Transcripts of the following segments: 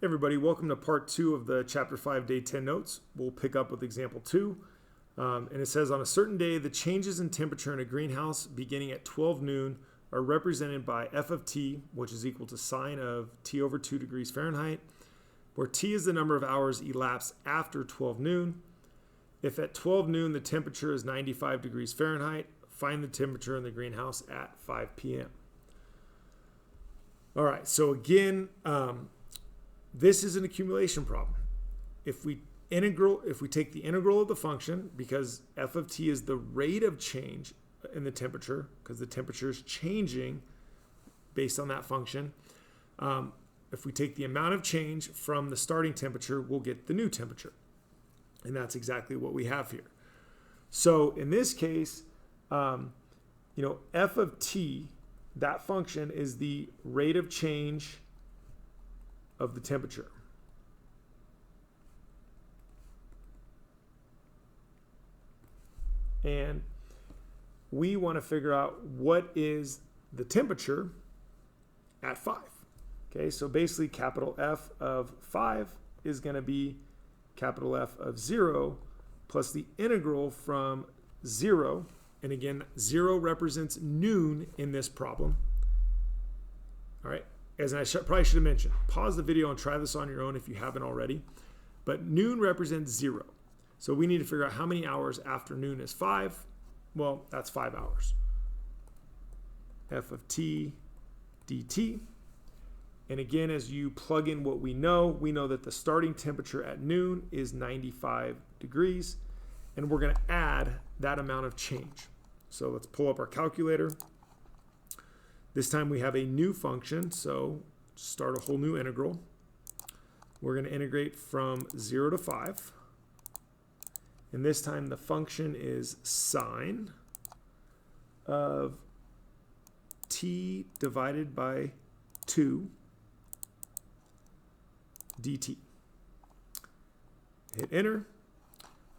Hey everybody, welcome to part 2 of the chapter 5 day 10 notes. We'll pick up with example 2. And it says, on a certain day, the changes in temperature in a greenhouse beginning at 12 noon are represented by f of t, which is equal to sine of t over 2 degrees Fahrenheit, where t is the number of hours elapsed after 12 noon. If at 12 noon the temperature is 95 degrees Fahrenheit, find the temperature in the greenhouse at 5 p.m. All right, so again, this is an accumulation problem. If we take the integral of the function, because f of t is the rate of change in the temperature, because the temperature is changing based on that function, if we take the amount of change from the starting temperature, we'll get the new temperature. And that's exactly what we have here. So in this case, f of t, that function is the rate of change of the temperature. And we want to figure out what is the temperature at 5. Okay, so basically capital F of 5 is going to be capital F of 0 plus the integral from 0. And again, 0 represents noon in this problem. All right. As I probably should have mentioned, pause the video and try this on your own if you haven't already. But noon represents 0. So we need to figure out how many hours after noon is 5. Well, that's 5 hours. F of t dt. And again, as you plug in what we know that the starting temperature at noon is 95 degrees. And we're going to add that amount of change. So let's pull up our calculator. This time we have a new function, so start a whole new integral. We're going to integrate from 0 to 5. And this time the function is sine of t divided by 2 dt. Hit enter.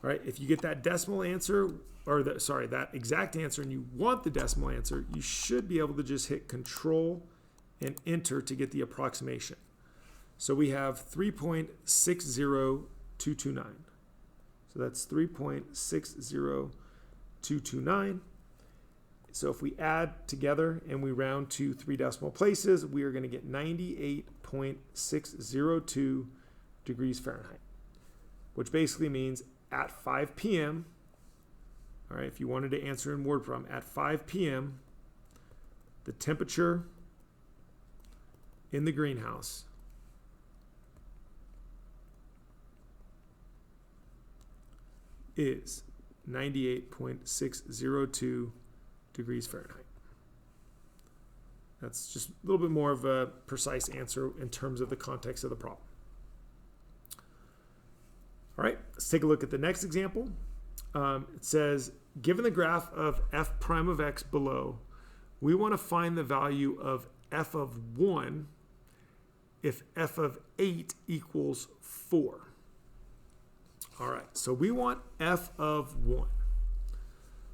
All right, if you get that decimal answer, or that exact answer, and you want the decimal answer, you should be able to just hit Control and Enter to get the approximation. So we have 3.60229. So that's 3.60229. So if we add together and we round to 3 decimal places, we are going to get 98.602 degrees Fahrenheit, which basically means at 5 p.m., all right, if you wanted to answer in word problem, at 5 p.m., the temperature in the greenhouse is 98.602 degrees Fahrenheit. That's just a little bit more of a precise answer in terms of the context of the problem. All right, let's take a look at the next example. It says, given the graph of f prime of x below, we want to find the value of f of 1 if f of 8 equals 4. All right, so we want f of 1.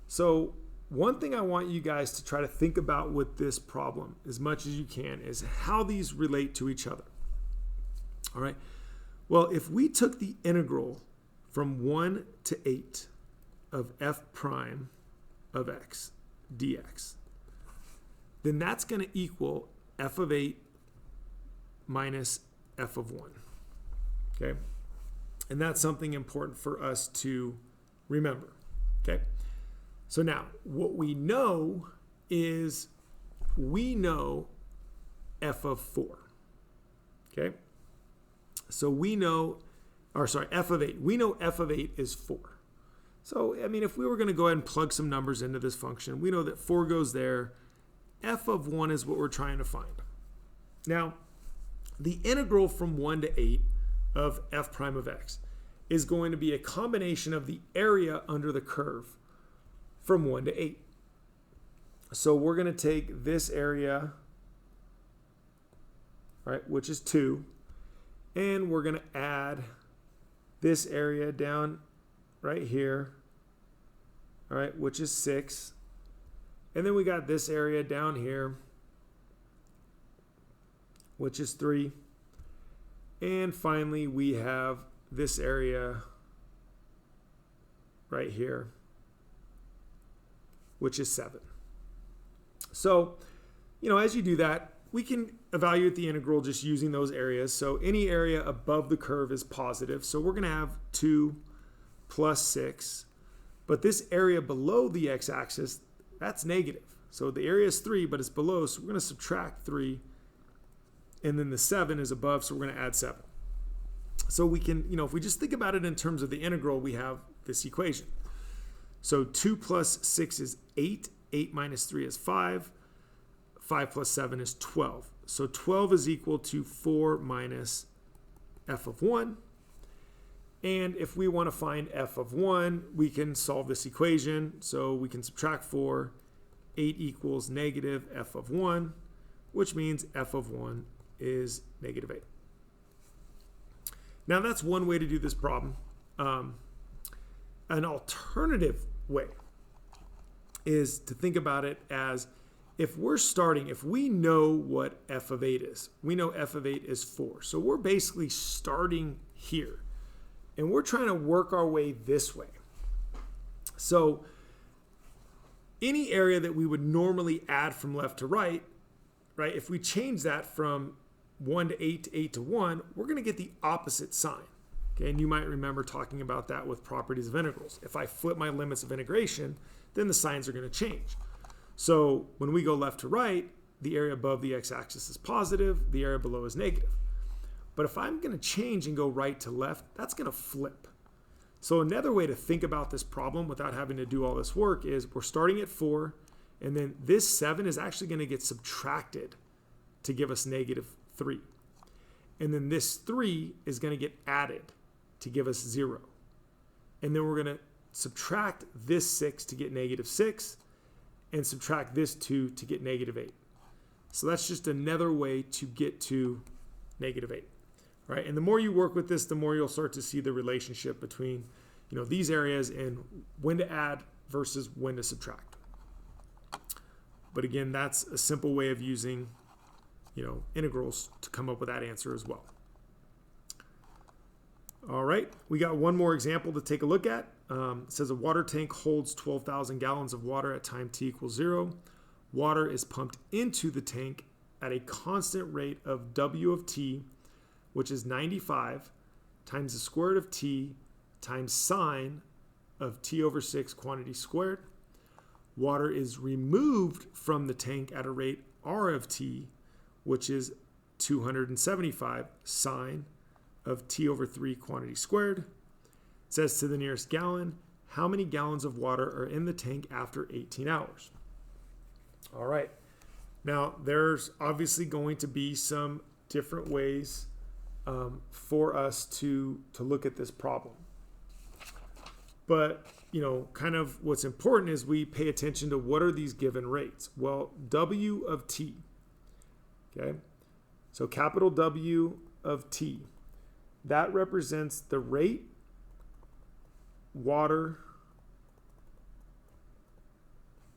So one thing I want you guys to try to think about with this problem as much as you can is how these relate to each other. All right, well, if we took the integral from 1 to 8 of f prime of x dx, then that's going to equal f of 8 minus f of 1. Okay? And that's something important for us to remember. Okay? So now, what we know is we know f of 4. Okay? So we know, f of 8. We know f of 8 is 4. So, I mean, if we were going to go ahead and plug some numbers into this function, we know that 4 goes there. F of 1 is what we're trying to find. Now, the integral from 1 to 8 of f prime of x is going to be a combination of the area under the curve from 1 to 8. So we're going to take this area, right, which is 2, and we're going to add this area down right here, all right, which is 6. And then we got this area down here, which is 3. And finally, we have this area right here, which is 7. So, as you do that, we can evaluate the integral just using those areas. So any area above the curve is positive. So we're going to have 2 plus 6. But this area below the x-axis, that's negative. So the area is 3, but it's below, so we're going to subtract 3. And then the 7 is above, so we're going to add 7. So we can, if we just think about it in terms of the integral, we have this equation. So 2 plus 6 is 8. 8 minus 3 is 5. 5 plus 7 is 12. So 12 is equal to 4 minus f of 1. And if we want to find f of 1, we can solve this equation. So we can subtract 4. 8 equals negative f of 1, which means f of 1 is negative 8. Now that's one way to do this problem. An alternative way is to think about it as if we know what f of 8 is, we know f of 8 is 4. So we're basically starting here and we're trying to work our way this way. So any area that we would normally add from left to right, if we change that from 1 to 8 to 8 to 1, we're going to get the opposite sign. Okay, and you might remember talking about that with properties of integrals. If I flip my limits of integration, then the signs are going to change. So when we go left to right, the area above the x-axis is positive, the area below is negative. But if I'm going to change and go right to left, that's going to flip. So another way to think about this problem without having to do all this work is we're starting at 4, and then this 7 is actually going to get subtracted to give us negative 3. And then this 3 is going to get added to give us 0. And then we're going to subtract this 6 to get negative 6, and subtract this 2 to get negative 8. So that's just another way to get to negative 8. Right? And the more you work with this, the more you'll start to see the relationship between these areas and when to add versus when to subtract. But again, that's a simple way of using integrals to come up with that answer as well. All right, we got one more example to take a look at. It says a water tank holds 12,000 gallons of water at time t equals 0. Water is pumped into the tank at a constant rate of W of t, which is 95, times the square root of t times sine of t over 6 quantity squared. Water is removed from the tank at a rate r of t, which is 275 sine of t over 3 quantity squared. It says to the nearest gallon, how many gallons of water are in the tank after 18 hours? All right. Now, there's obviously going to be some different ways for us to look at this problem. But, kind of what's important is we pay attention to what are these given rates. Well, W of t, okay? So capital W of t, that represents the rate water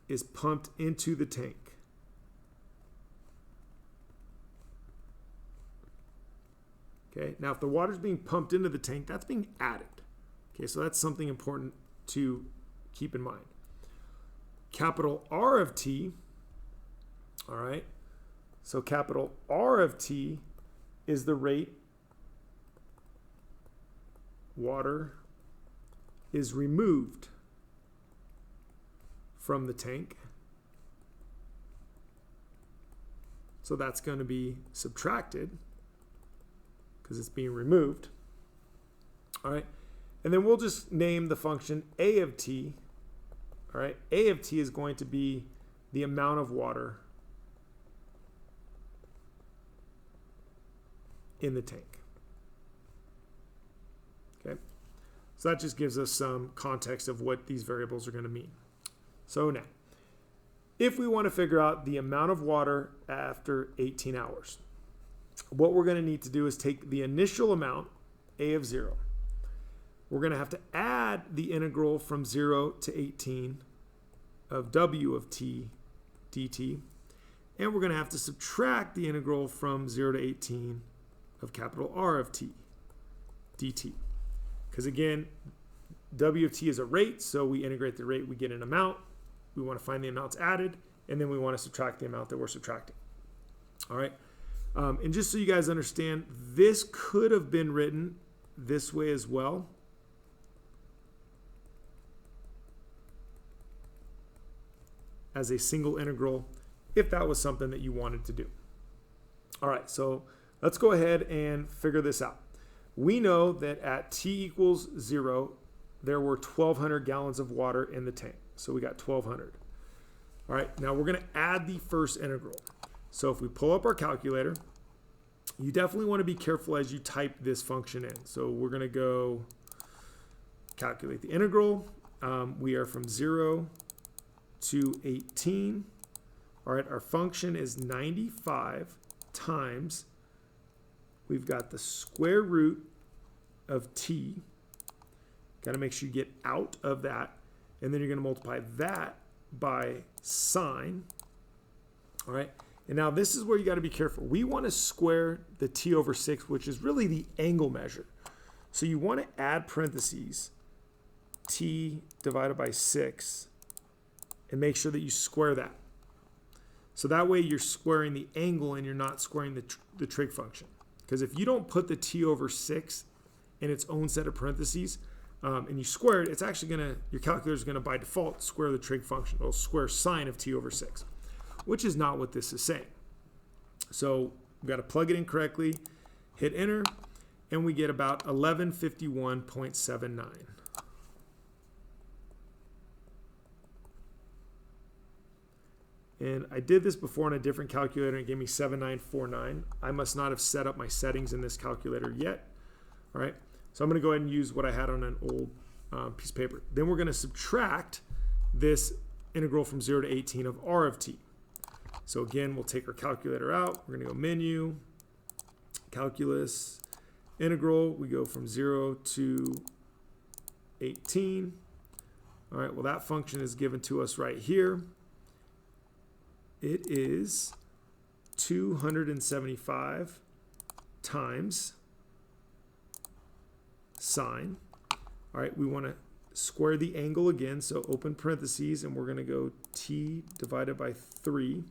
is pumped into the tank. Okay, now if the water is being pumped into the tank, that's being added. Okay, so that's something important to keep in mind. Capital R of t, all right, so capital R of t is the rate water is removed from the tank. So that's going to be subtracted because it's being removed. All right. And then we'll just name the function A of t. All right. A of t is going to be the amount of water in the tank. Okay. So that just gives us some context of what these variables are going to mean. So now, if we want to figure out the amount of water after 18 hours, what we're going to need to do is take the initial amount, A of 0. We're going to have to add the integral from 0 to 18 of W of t dt. And we're going to have to subtract the integral from 0 to 18 of capital R of t dt. Because again, W of t is a rate, so we integrate the rate, we get an amount. We want to find the amounts added, and then we want to subtract the amount that we're subtracting. All right. And just so you guys understand, this could have been written this way as well. As a single integral, if that was something that you wanted to do. All right, so let's go ahead and figure this out. We know that at t equals 0, there were 1,200 gallons of water in the tank. So we got 1,200. All right, now we're going to add the first integral. So if we pull up our calculator, you definitely want to be careful as you type this function in. So we're going to go calculate the integral. We are from 0 to 18. All right, our function is 95 times, we've got the square root of t. Got to make sure you get out of that. And then you're going to multiply that by sine. All right. And now this is where you got to be careful. We want to square the t over 6, which is really the angle measure. So you want to add parentheses, t divided by 6, and make sure that you square that. So that way you're squaring the angle and you're not squaring the trig function. Because if you don't put the t over 6 in its own set of parentheses, and you square it, it's actually going to, your calculator is going to by default square the trig function. It'll square sine of t over 6, which is not what this is saying. So we've got to plug it in correctly, hit enter, and we get about 1151.79. And I did this before on a different calculator and it gave me 7949. I must not have set up my settings in this calculator yet. All right, so I'm going to go ahead and use what I had on an old piece of paper. Then we're going to subtract this integral from 0 to 18 of r of t. So again, we'll take our calculator out. We're going to go menu, calculus, integral. We go from 0 to 18. All right, well, that function is given to us right here. It is 275 times sine. All right, we want to square the angle again, so open parentheses, and we're going to go t divided by 3.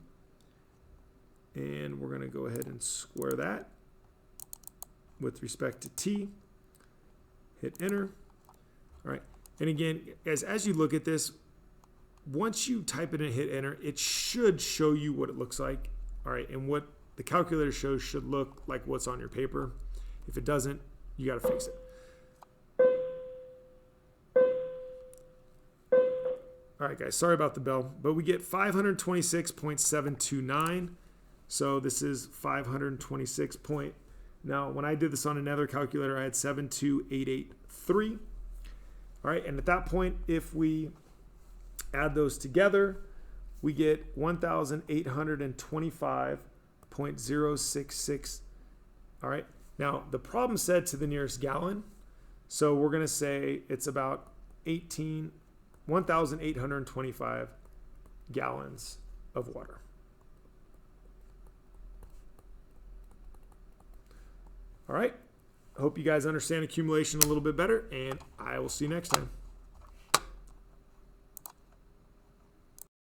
And we're going to go ahead and square that with respect to t. Hit enter. All right, and again, as you look at this, once you type it and hit enter, it should show you what it looks like. All right, and what the calculator shows should look like what's on your paper. If it doesn't, you got to fix it. All right, guys, sorry about the bell, but we get 526.729. So this is 526 point. Now, when I did this on another calculator, I had 72883. All right, and at that point, if we add those together, we get 1,825.066. All right, now the problem said to the nearest gallon, so we're going to say it's about 1,825 gallons of water. All right, I hope you guys understand accumulation a little bit better, and I will see you next time.